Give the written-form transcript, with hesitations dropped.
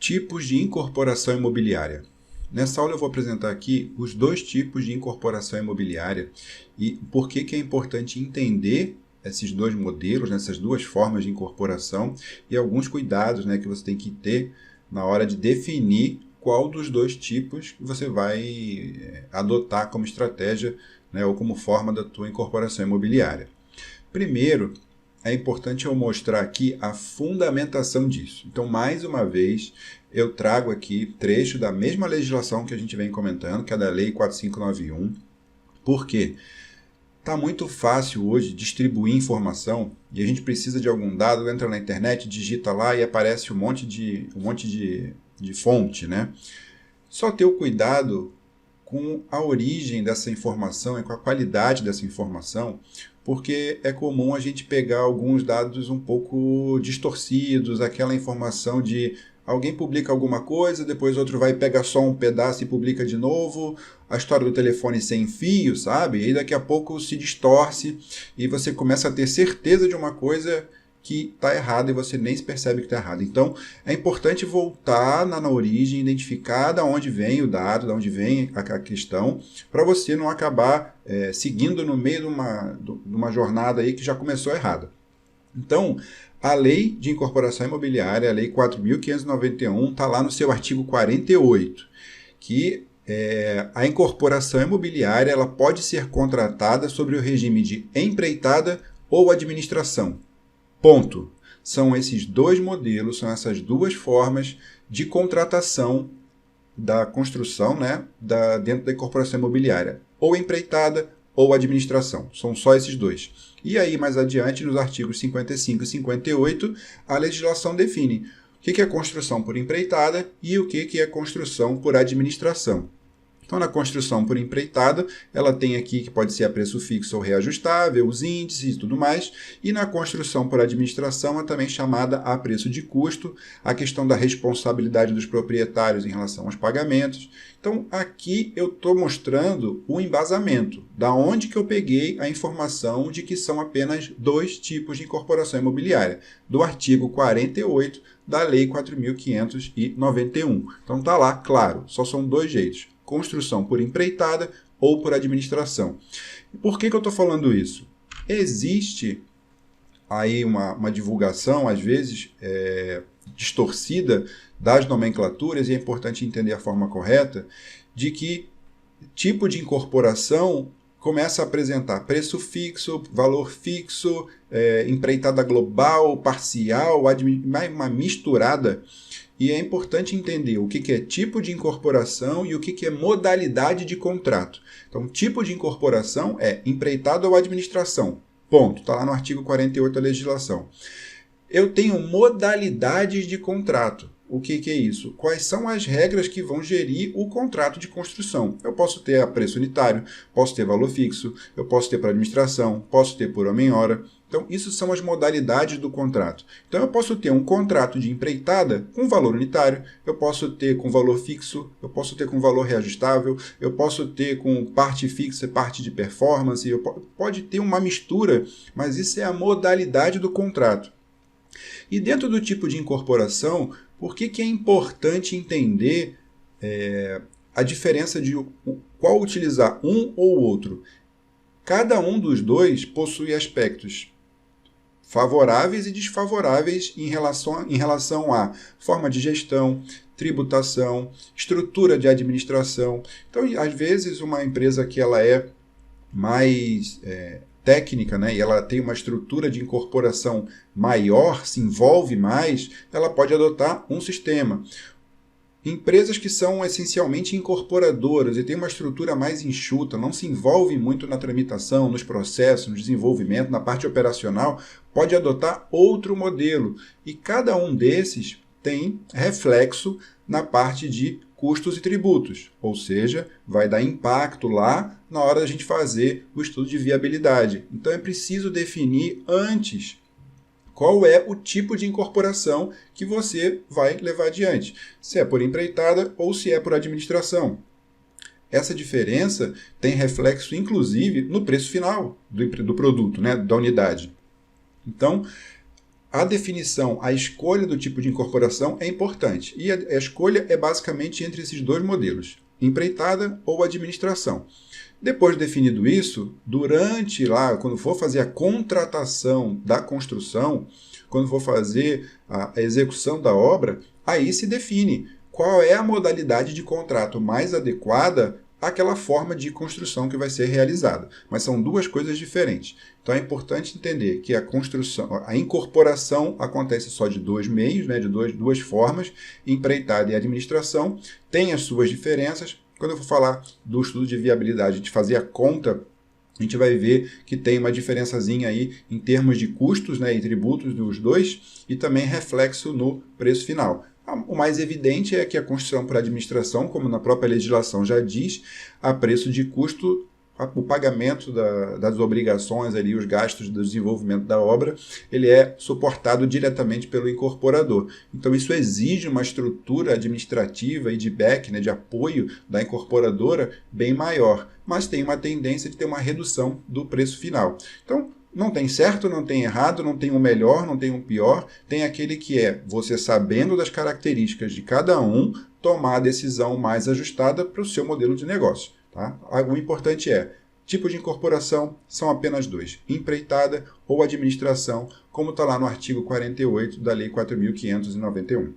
Tipos de incorporação imobiliária. Nessa aula eu vou apresentar aqui os dois tipos de incorporação imobiliária e por que é importante entender esses dois modelos, essas duas formas de incorporação e alguns cuidados que você tem que ter na hora de definir qual dos dois tipos você vai adotar como estratégia ou como forma da tua incorporação imobiliária. Primeiro, é importante eu mostrar aqui a fundamentação disso. Então, mais uma vez, eu trago aqui trecho da mesma legislação que a gente vem comentando, que é da Lei 4591. Por quê? Está muito fácil hoje distribuir informação e a gente precisa de algum dado, entra na internet, digita lá e aparece um monte de fonte, né? Só ter o cuidado com a origem dessa informação e com a qualidade dessa informação, porque é comum a gente pegar alguns dados um pouco distorcidos, aquela informação de alguém publica alguma coisa, depois outro vai pegar só um pedaço e publica de novo, a história do telefone sem fio, sabe? E daqui a pouco se distorce e você começa a ter certeza de uma coisa que está errada e você nem se percebe que está errado. Então, é importante voltar na origem, identificar de onde vem o dado, de onde vem a questão, para você não acabar seguindo no meio de uma jornada aí que já começou errada. Então, a Lei de Incorporação Imobiliária, a Lei 4.591, está lá no seu artigo 48, que a incorporação imobiliária ela pode ser contratada sobre o regime de empreitada ou administração. Ponto. São esses dois modelos, são essas duas formas de contratação da construção dentro da incorporação imobiliária. Ou empreitada ou administração. São só esses dois. E aí, mais adiante, nos artigos 55 e 58, a legislação define o que é construção por empreitada e o que é construção por administração. Então, na construção por empreitada, ela tem aqui que pode ser a preço fixo ou reajustável, os índices e tudo mais. E na construção por administração, é também chamada a preço de custo, a questão da responsabilidade dos proprietários em relação aos pagamentos. Então, aqui eu estou mostrando o embasamento, da onde que eu peguei a informação de que são apenas dois tipos de incorporação imobiliária, do artigo 48 da Lei 4.591. Então, está lá, claro, só são dois jeitos. Construção por empreitada ou por administração. E por que eu estou falando isso? Existe aí uma divulgação, às vezes, distorcida das nomenclaturas, e é importante entender a forma correta, de que tipo de incorporação começa a apresentar preço fixo, valor fixo, empreitada global, parcial, uma misturada. E é importante entender o que é tipo de incorporação e o que é modalidade de contrato. Então, tipo de incorporação é empreitada ou administração. Ponto. Está lá no artigo 48 da legislação. Eu tenho modalidades de contrato. O que é isso? Quais são as regras que vão gerir o contrato de construção? Eu posso ter a preço unitário, posso ter valor fixo, eu posso ter para administração, posso ter por homem-hora. Então, isso são as modalidades do contrato. Então, eu posso ter um contrato de empreitada com valor unitário, eu posso ter com valor fixo, eu posso ter com valor reajustável, eu posso ter com parte fixa e parte de performance, pode ter uma mistura, mas isso é a modalidade do contrato. E dentro do tipo de incorporação, por que é importante entender a diferença de qual utilizar um ou outro? Cada um dos dois possui aspectos favoráveis e desfavoráveis em relação à forma de gestão, tributação, estrutura de administração. Então, às vezes, uma empresa que ela é mais técnica, e ela tem uma estrutura de incorporação maior, se envolve mais, ela pode adotar um sistema. Empresas que são essencialmente incorporadoras e têm uma estrutura mais enxuta, não se envolvem muito na tramitação, nos processos, no desenvolvimento, na parte operacional, pode adotar outro modelo. E cada um desses tem reflexo na parte de custos e tributos, ou seja, vai dar impacto lá na hora da gente fazer o estudo de viabilidade. Então é preciso definir antes qual é o tipo de incorporação que você vai levar adiante, se é por empreitada ou se é por administração. Essa diferença tem reflexo, inclusive, no preço final do produto, da unidade. Então, A definição, a escolha do tipo de incorporação é importante. E a escolha é basicamente entre esses dois modelos, empreitada ou administração. Depois de definido isso, durante lá, quando for fazer a contratação da construção, quando for fazer a execução da obra, aí se define qual é a modalidade de contrato mais adequada àquela forma de construção que vai ser realizada. Mas são duas coisas diferentes. Então é importante entender que a construção, a incorporação acontece só de dois meios, né, de duas formas, empreitada e administração, tem as suas diferenças. Quando eu for falar do estudo de viabilidade, de fazer a conta, a gente vai ver que tem uma diferençazinha aí em termos de custos, né, e tributos dos dois, e também reflexo no preço final. O mais evidente é que a construção por administração, como na própria legislação já diz, a preço de custo, o pagamento das obrigações, ali, os gastos do desenvolvimento da obra, ele é suportado diretamente pelo incorporador. Então isso exige uma estrutura administrativa e de back, né, de apoio da incorporadora bem maior, mas tem uma tendência de ter uma redução do preço final. Então, não tem certo, não tem errado, não tem um melhor, não tem um pior. Tem aquele que é você, sabendo das características de cada um, tomar a decisão mais ajustada para o seu modelo de negócio. Tá? O importante é, tipo de incorporação são apenas dois, empreitada ou administração, como está lá no artigo 48 da Lei 4.591.